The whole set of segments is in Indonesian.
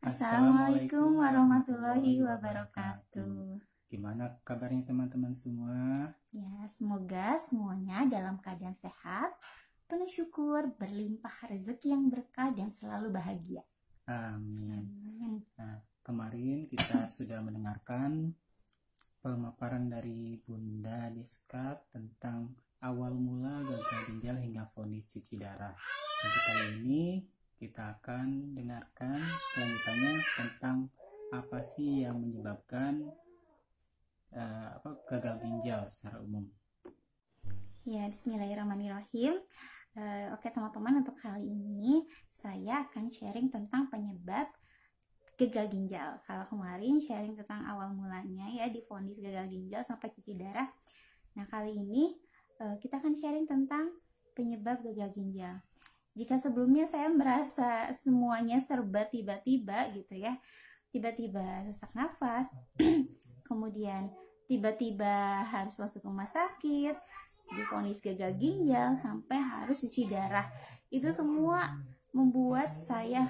Assalamualaikum warahmatullahi wabarakatuh. Gimana kabarnya teman-teman semua? Ya, semoga semuanya dalam keadaan sehat, penuh syukur, berlimpah rezeki yang berkah dan selalu bahagia. Amin. Amin. Nah, kemarin kita sudah mendengarkan pemaparan dari Bunda Diska tentang awal mula gagal ginjal hingga vonis cuci darah. Untuk kali ini kita akan dengarkan kelanjutannya tentang apa sih yang menyebabkan gagal ginjal secara umum. Ya, bismillahirrahmanirrahim. Oke teman-teman, untuk kali ini saya akan sharing tentang penyebab gagal ginjal. Kalau kemarin sharing tentang awal mulanya ya, divonis gagal ginjal sampai cuci darah. Nah, kali ini kita akan sharing tentang penyebab gagal ginjal. Jika sebelumnya saya merasa semuanya serba tiba-tiba gitu ya, tiba-tiba sesak nafas, kemudian tiba-tiba harus masuk rumah sakit, divonis gagal ginjal, sampai harus cuci darah. Itu semua membuat saya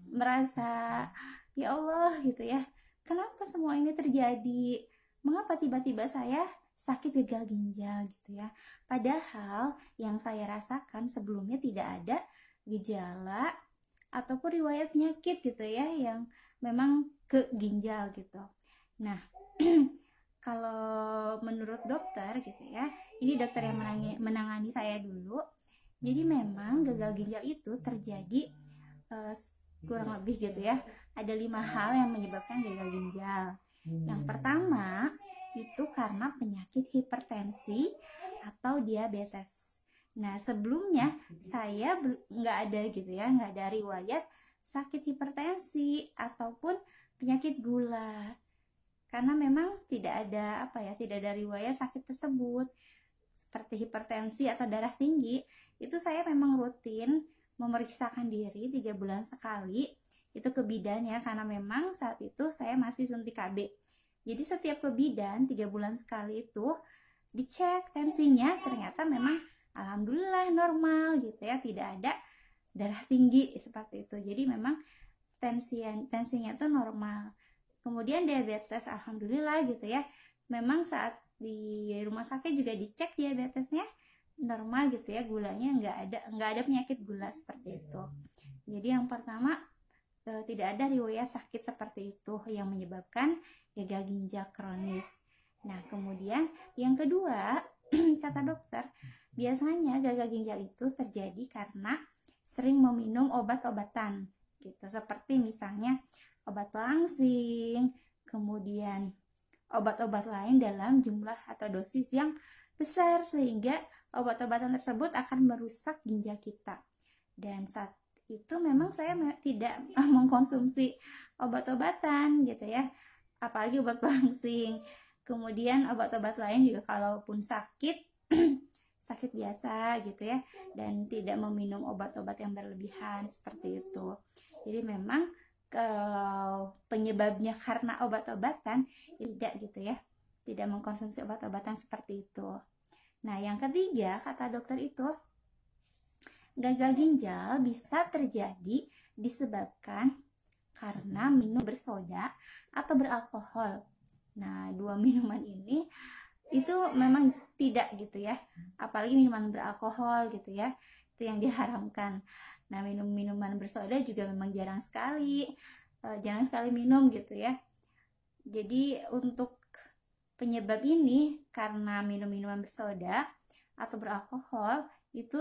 merasa, ya Allah gitu ya, kenapa semua ini terjadi? Mengapa tiba-tiba saya sakit gagal ginjal gitu ya? Padahal yang saya rasakan sebelumnya tidak ada gejala ataupun riwayat penyakit gitu ya yang memang ke ginjal gitu. Nah, kalau menurut dokter gitu ya, ini dokter yang menangani saya dulu. Jadi memang gagal ginjal itu terjadi kurang lebih gitu ya, ada 5 hal yang menyebabkan gagal ginjal. Yang pertama itu karena penyakit hipertensi atau diabetes. Nah, sebelumnya saya nggak ada gitu ya, nggak ada riwayat sakit hipertensi ataupun penyakit gula, karena memang tidak ada tidak ada riwayat sakit tersebut. Seperti hipertensi atau darah tinggi, itu saya memang rutin memeriksakan diri 3 bulan sekali, itu ke bidan ya, karena memang saat itu saya masih suntik KB. Jadi setiap ke bidan 3 bulan sekali itu dicek tensinya, ternyata memang alhamdulillah normal gitu ya, tidak ada darah tinggi seperti itu. Jadi memang tensinya tuh normal. Kemudian diabetes, alhamdulillah gitu ya, memang saat di rumah sakit juga dicek diabetesnya normal gitu ya, gulanya nggak ada penyakit gula seperti itu. Jadi yang pertama, tidak ada riwayat sakit seperti itu yang menyebabkan gagal ginjal kronis. Nah, kemudian yang kedua, kata dokter, biasanya gagal ginjal itu terjadi karena sering meminum obat-obatan gitu, seperti misalnya obat pelangsing, kemudian obat-obat lain dalam jumlah atau dosis yang besar, sehingga obat-obatan tersebut akan merusak ginjal kita. Dan saat itu memang saya tidak mengkonsumsi obat-obatan gitu ya, apalagi obat pelangsing. Kemudian obat-obat lain juga kalaupun sakit sakit biasa gitu ya, dan tidak meminum obat-obat yang berlebihan seperti itu. Jadi memang kalau penyebabnya karena obat-obatan, tidak gitu ya, tidak mengkonsumsi obat-obatan seperti itu. Nah, yang ketiga, kata dokter itu, gagal ginjal bisa terjadi disebabkan karena minum bersoda atau beralkohol. Nah, 2 minuman ini itu memang tidak gitu ya, apalagi minuman beralkohol gitu ya, itu yang diharamkan. Nah, minum minuman bersoda juga memang jarang sekali minum gitu ya. Jadi untuk penyebab ini, karena minum minuman bersoda atau beralkohol, itu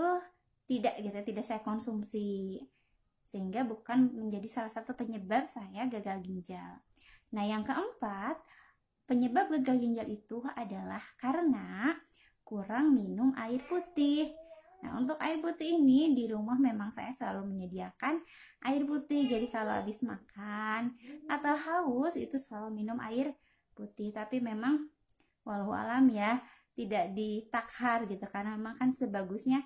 tidak saya konsumsi, sehingga bukan menjadi salah satu penyebab saya gagal ginjal. Nah, yang keempat, penyebab gagal ginjal itu adalah karena kurang minum air putih. Nah, untuk air putih ini di rumah memang saya selalu menyediakan air putih. Jadi kalau habis makan atau haus itu selalu minum air putih. Tapi memang walau alam ya, tidak ditakhar gitu, karena memang kan sebagusnya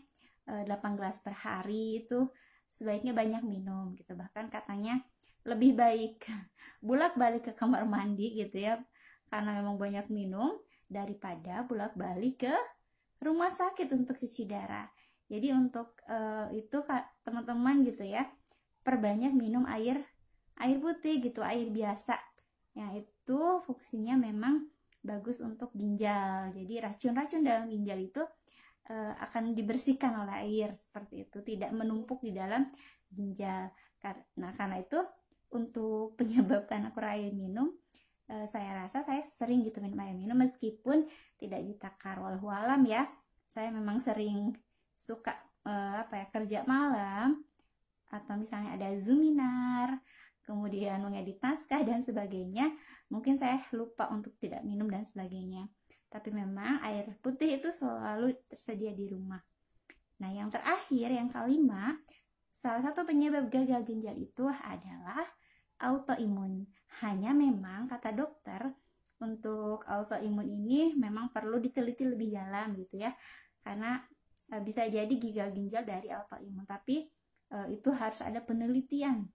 8 gelas per hari itu sebaiknya banyak minum gitu. Bahkan katanya lebih baik bolak-balik ke kamar mandi gitu ya, karena memang banyak minum, daripada bolak-balik ke rumah sakit untuk cuci darah. Jadi untuk itu teman-teman gitu ya, perbanyak minum air air putih gitu, air biasa yang itu fungsinya memang bagus untuk ginjal. Jadi racun-racun dalam ginjal itu akan dibersihkan oleh air seperti itu, tidak menumpuk di dalam ginjal. Karena itu untuk penyebabkan kurang air minum, saya rasa saya sering gitu minum air minum meskipun tidak ditakar, walau alam ya. Saya memang sering suka kerja malam atau misalnya ada Zoominar, kemudian mengedit naskah dan sebagainya, mungkin saya lupa untuk tidak minum dan sebagainya. Tapi memang air putih itu selalu tersedia di rumah. Nah, yang terakhir, yang kelima, salah satu penyebab gagal ginjal itu adalah autoimun. Hanya memang kata dokter, untuk autoimun ini memang perlu diteliti lebih dalam gitu ya. Karena bisa jadi gagal ginjal dari autoimun, tapi itu harus ada penelitian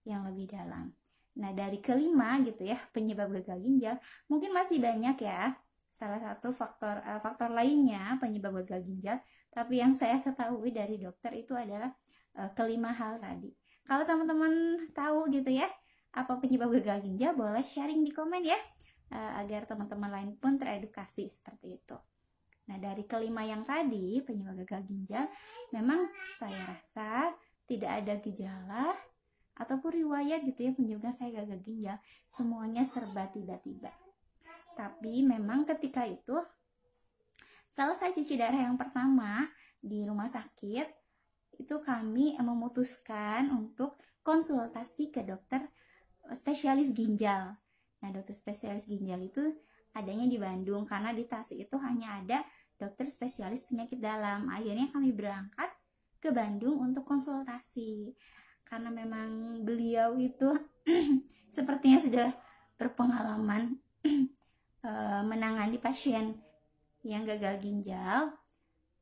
yang lebih dalam. Nah, dari kelima gitu ya, penyebab gagal ginjal, mungkin masih banyak ya. Salah satu faktor lainnya penyebab gagal ginjal, tapi yang saya ketahui dari dokter itu adalah kelima hal tadi. Kalau teman-teman tahu gitu ya, apa penyebab gagal ginjal, boleh sharing di komen ya, agar teman-teman lain pun teredukasi seperti itu. Nah, dari kelima yang tadi, penyebab gagal ginjal, memang saya rasa tidak ada gejala ataupun riwayat gitu ya menyebabkan saya gagal ginjal. Semuanya serba tiba-tiba. Tapi memang ketika itu, selesai cuci darah yang pertama di rumah sakit, itu kami memutuskan untuk konsultasi ke dokter spesialis ginjal. Nah, dokter spesialis ginjal itu adanya di Bandung, karena di Tasik itu hanya ada dokter spesialis penyakit dalam. Akhirnya kami berangkat ke Bandung untuk konsultasi, karena memang beliau itu sepertinya sudah berpengalaman menangani pasien yang gagal ginjal.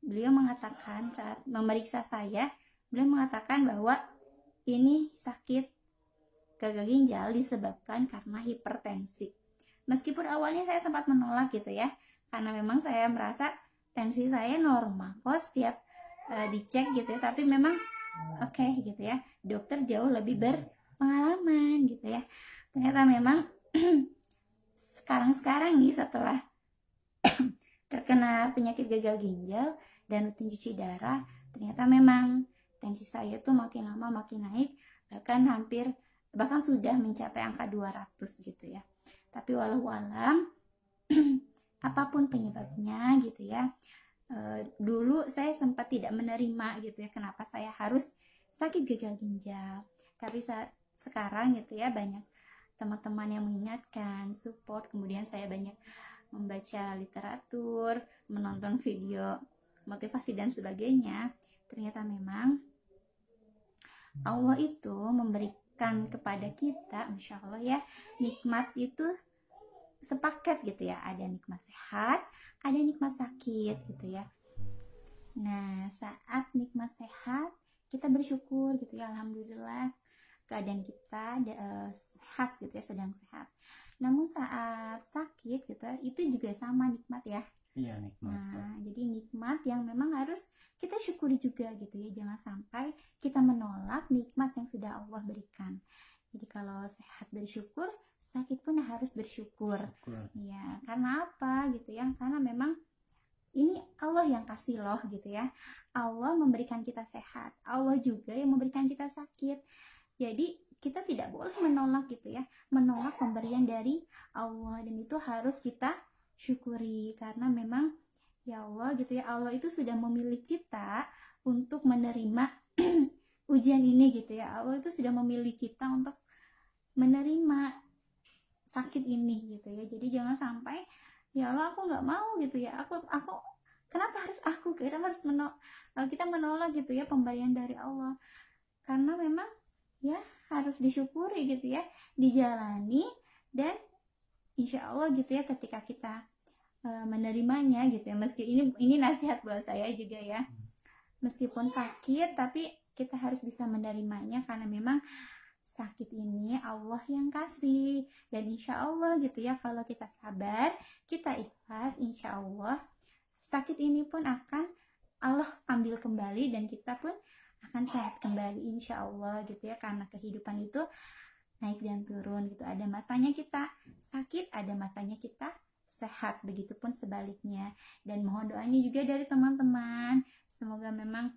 Beliau mengatakan saat memeriksa saya, beliau mengatakan bahwa ini sakit gagal ginjal disebabkan karena hipertensi. Meskipun awalnya saya sempat menolak gitu ya, karena memang saya merasa tensi saya normal kok setiap dicek gitu ya, tapi memang oke gitu ya, dokter jauh lebih berpengalaman gitu ya. Ternyata memang sekarang nih setelah terkena penyakit gagal ginjal dan rutin cuci darah, ternyata memang tensi saya tuh makin lama makin naik, bahkan sudah mencapai angka 200 gitu ya. Tapi walau alam apapun penyebabnya gitu ya, dulu saya sempat tidak menerima gitu ya kenapa saya harus sakit gagal ginjal. Tapi sekarang gitu ya, banyak teman-teman yang mengingatkan, support, kemudian saya banyak membaca literatur, menonton video motivasi dan sebagainya. Ternyata memang Allah itu memberikan kepada kita, Masya Allah ya, nikmat itu sepaket gitu ya. Ada nikmat sehat, ada nikmat sakit gitu ya. Nah, saat nikmat sehat, kita bersyukur gitu ya, alhamdulillah keadaan kita sehat gitu ya, sedang sehat. Namun saat sakit gitu, itu juga sama nikmat ya. Iya, nikmat. Nah, jadi nikmat yang memang harus kita syukuri juga gitu ya. Jangan sampai kita menolak nikmat yang sudah Allah berikan. Jadi kalau sehat bersyukur, sakit pun harus bersyukur. Ya, karena apa gitu ya? Karena memang ini Allah yang kasih loh gitu ya. Allah memberikan kita sehat, Allah juga yang memberikan kita sakit. Jadi kita tidak boleh menolak gitu ya, menolak pemberian dari Allah, dan itu harus kita syukuri, karena memang ya Allah gitu ya, Allah itu sudah memilih kita untuk menerima ujian ini gitu ya. Allah itu sudah memilih kita untuk menerima sakit ini gitu ya. Jadi jangan sampai ya Allah aku nggak mau gitu ya, aku kenapa harus aku, kita harus kita menolak gitu ya pemberian dari Allah. Karena memang ya harus disyukuri gitu ya, dijalani, dan insya Allah gitu ya ketika kita menerimanya gitu ya. Meski ini nasihat buat saya juga ya, meskipun sakit tapi kita harus bisa menerimanya, karena memang sakit ini Allah yang kasih. Dan insya Allah gitu ya, kalau kita sabar, kita ikhlas, insya Allah sakit ini pun akan Allah ambil kembali, dan kita pun akan sehat kembali insya Allah gitu ya. Karena kehidupan itu naik dan turun gitu. Ada masanya kita sakit, ada masanya kita sehat, begitupun sebaliknya. Dan mohon doanya juga dari teman-teman, semoga memang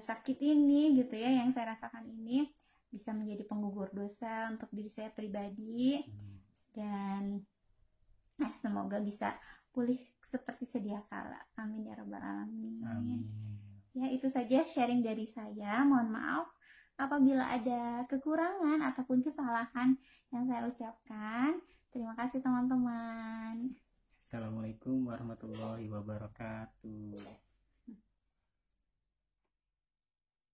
sakit ini gitu ya, yang saya rasakan ini bisa menjadi penggugur dosa untuk diri saya pribadi, dan semoga bisa pulih seperti sedia kala. Amin ya rabbal alamin. Amin. Ya, itu saja sharing dari saya. Mohon maaf apabila ada kekurangan ataupun kesalahan yang saya ucapkan. Terima kasih teman-teman. Assalamualaikum warahmatullahi wabarakatuh.